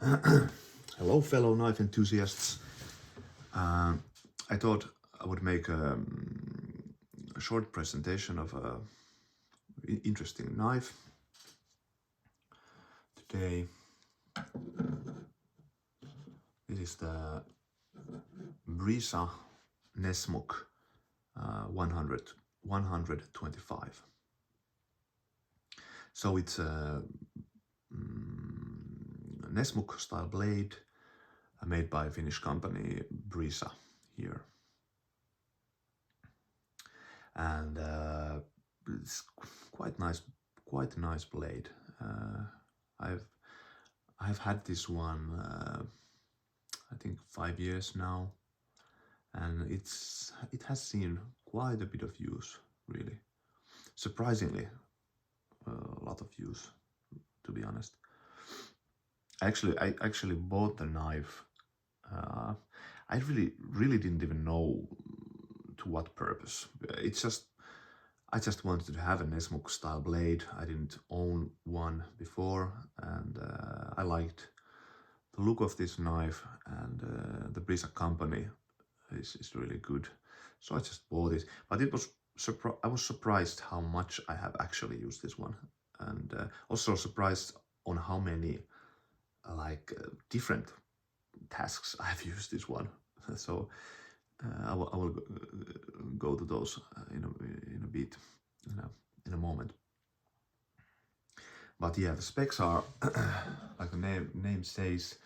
Hello, fellow knife enthusiasts. I thought I would make a short presentation of a interesting knife today. This is the Brisa Nessmuk 125. So it's a Nessmuk style blade made by a Finnish company Brisa here, and it's quite nice blade. I've had this one I think 5 years now, and it has seen quite a bit of use, really. Surprisingly, a lot of use, to be honest. I actually bought the knife. I really didn't even know to what purpose. I just wanted to have a Nessmuk style blade. I didn't own one before, and I liked the look of this knife, and the Brisa company is really good. So I just bought it. But I was surprised how much I have actually used this one, and also surprised on how many different tasks I've used this one. So I will go to those in a bit, in a moment. But yeah, the specs are like the name says,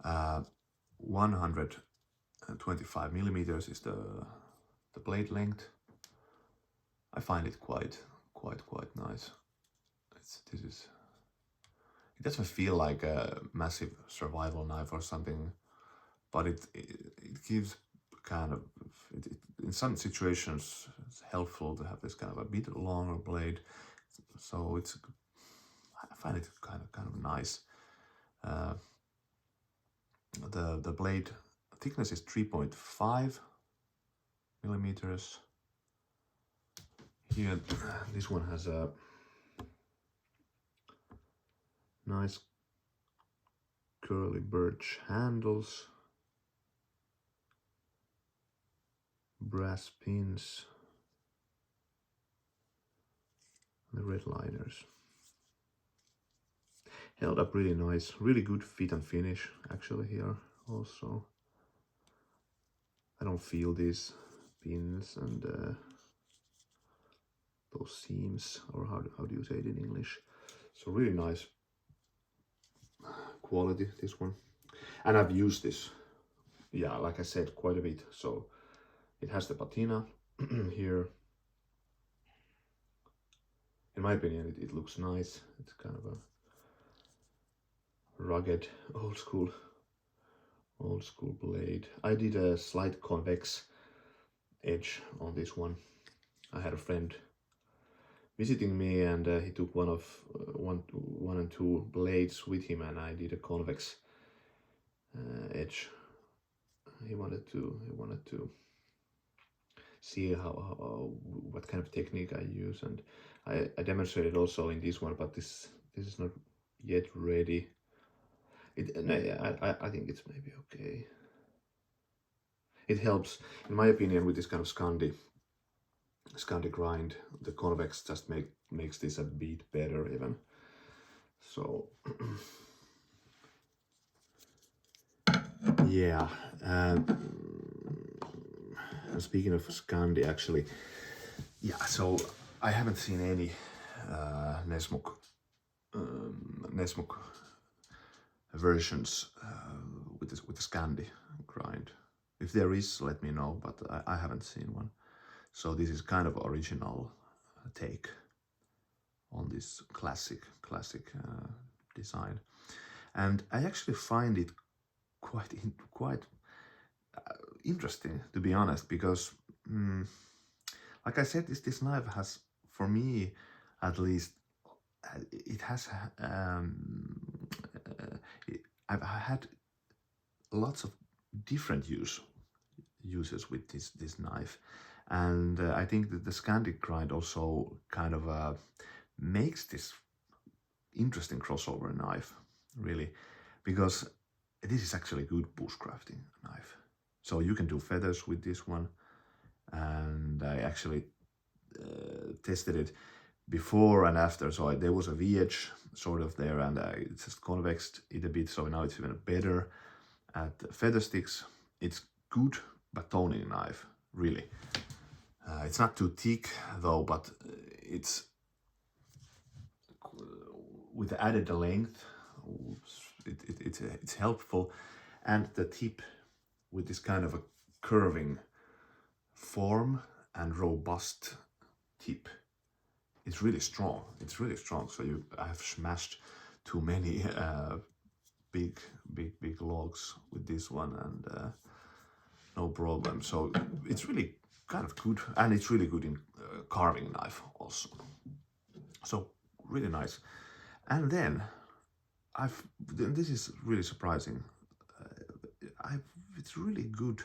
125 millimeters is the blade length. I find it quite nice. It doesn't feel like a massive survival knife or something, but it gives kind of, in some situations it's helpful to have this kind of a bit longer blade. So I find it kind of nice. The blade thickness is 3.5 millimeters. Here, this one has a nice curly birch handles, brass pins, and the red liners. Held up really nice, really good fit and finish actually here also. I don't feel these pins and those seams, or how do you say it in English? So really nice quality, this one. And I've used this, yeah, like I said, quite a bit. So it has the patina here. In my opinion, it looks nice. It's kind of a rugged, old school blade. I did a slight convex edge on this one. I had a friend visiting me, and he took one and two blades with him, and I did a convex edge. He wanted to see what kind of technique I use, and I demonstrated also in this one, but this is not yet ready. I think it's maybe okay. It helps, in my opinion, with this kind of Scandi grind. The convex just makes this a bit better even. So yeah. Speaking of Scandi, actually, yeah. So I haven't seen any Nessmuk versions with the Scandi grind. If there is, let me know, but I haven't seen one. So this is kind of original take on this classic design, and I actually find it quite interesting, to be honest, because like I said, this knife has, for me at least, it has I've had lots of different uses with this knife, and I think that the Scandi grind also kind of makes this interesting crossover knife, really. because this is actually a good bushcrafting knife. So you can do feathers with this one, and I actually tested it before and after. So there was a V-edge sort of there, and I just convexed it a bit, so now it's even better at feather sticks. It's good but toning knife, really. It's not too thick though, but it's with the added length, it's helpful, and the tip with this kind of a curving form and robust tip. It's really strong. It's really strong. So I have smashed too many big logs with this one, and no problem. So it's really kind of good, and it's really good in carving knife also. So really nice. And then this is really surprising. It's really good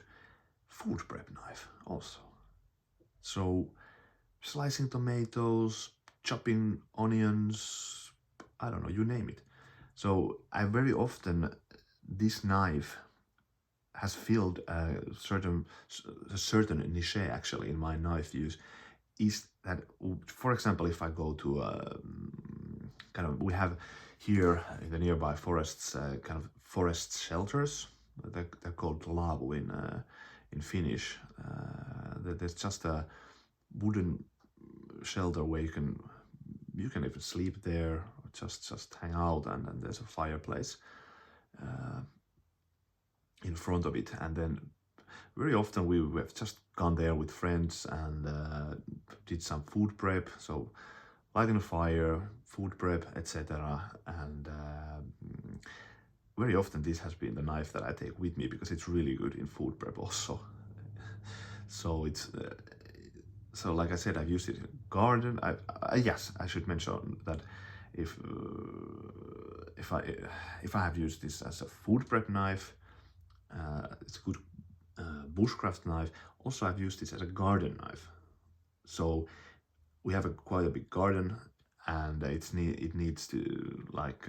food prep knife also. So slicing tomatoes, chopping onions, I don't know, you name it. So I very often, this knife has filled a certain niche actually in my knife use, is that, for example, if I go to we have here in the nearby forests kind of forest shelters. They're called lavu in Finnish. There's just a wooden shelter where you can even sleep there, or just hang out, and then there's a fireplace in front of it. And then very often we have just gone there with friends and did some food prep, so lighting a fire, food prep, etc. And very often this has been the knife that I take with me, because it's really good in food prep also. So it's so like I said, I've used it in garden. Yes, I should mention that if I have used this as a food prep knife, it's a good bushcraft knife. Also, I've used this as a garden knife. So we have quite a big garden, and it needs to, like,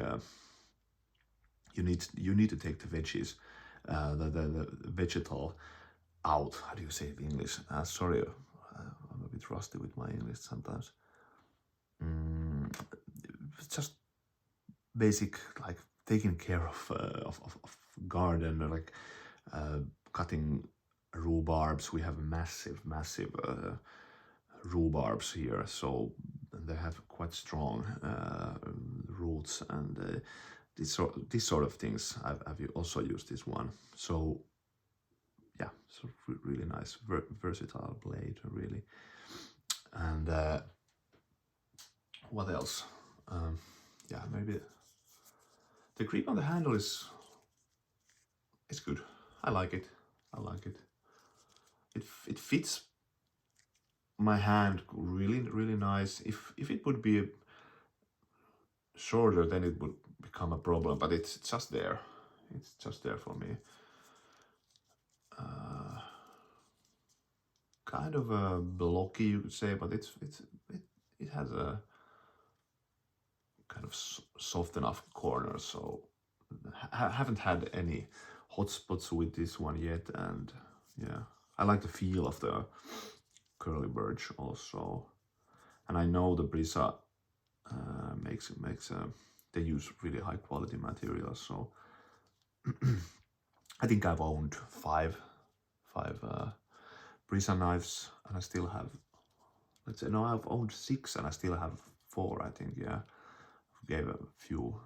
you need to take the veggies, the vegetal out. How do you say it in English? Sorry, I'm a bit rusty with my English sometimes. It's just basic, like taking care of garden, like cutting rhubarbs. We have massive rhubarbs here, so they have quite strong roots, and these sort of things. I've also used this one. So yeah, so really nice, versatile blade, really. And what else? Yeah, maybe the grip on the handle is good. I like it. It fits my hand really nice. If it would be shorter, then it would become a problem, but it's just there. It's just there for me. Kind of a blocky, you could say, but it has a kind of soft enough corner, so I haven't had any hot spots with this one yet. And yeah, I like the feel of the curly birch also, and I know the Brisa makes they use really high quality materials. So I think I've owned five Brisa knives, and I still have, let's say, no, I've owned 6 and I still have 4, I think. Yeah, gave a few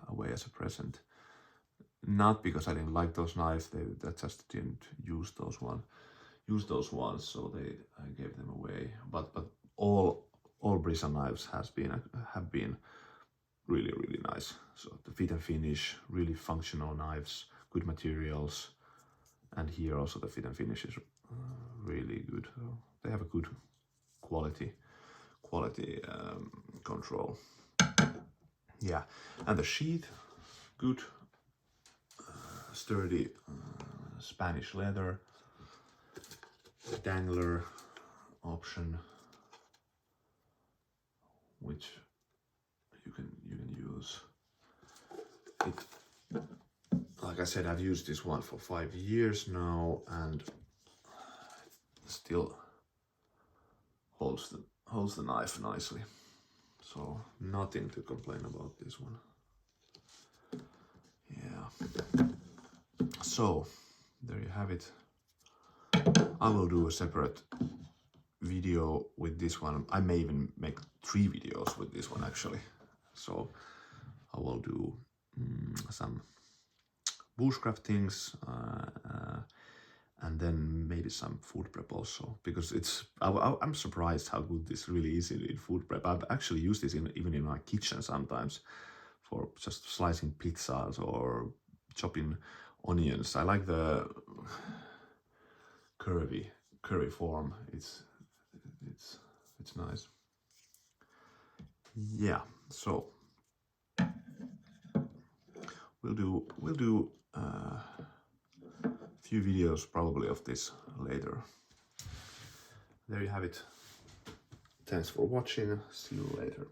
away as a present, not because I didn't like those knives, I just didn't use those ones, so I gave them away. But all Brisa knives have been really nice. So the fit and finish, really functional knives, good materials, and here also the fit and finish is really good. So they have a good quality control. Yeah, and the sheath, good, sturdy Spanish leather, dangler option, which you can use. It like I said, I've used this one for 5 years now, and still holds the knife nicely. So nothing to complain about this one. Yeah. So there you have it. I will do a separate video with this one. I may even make 3 videos with this one actually. So I will do some bushcraft things and then maybe some food prep also, because I'm surprised how good this really is in food prep. I've actually used this even in my kitchen sometimes for just slicing pizzas or chopping onions. I like the curvy form. It's nice. Yeah, so we'll do a few videos probably of this later. There you have it. Thanks for watching. See you later.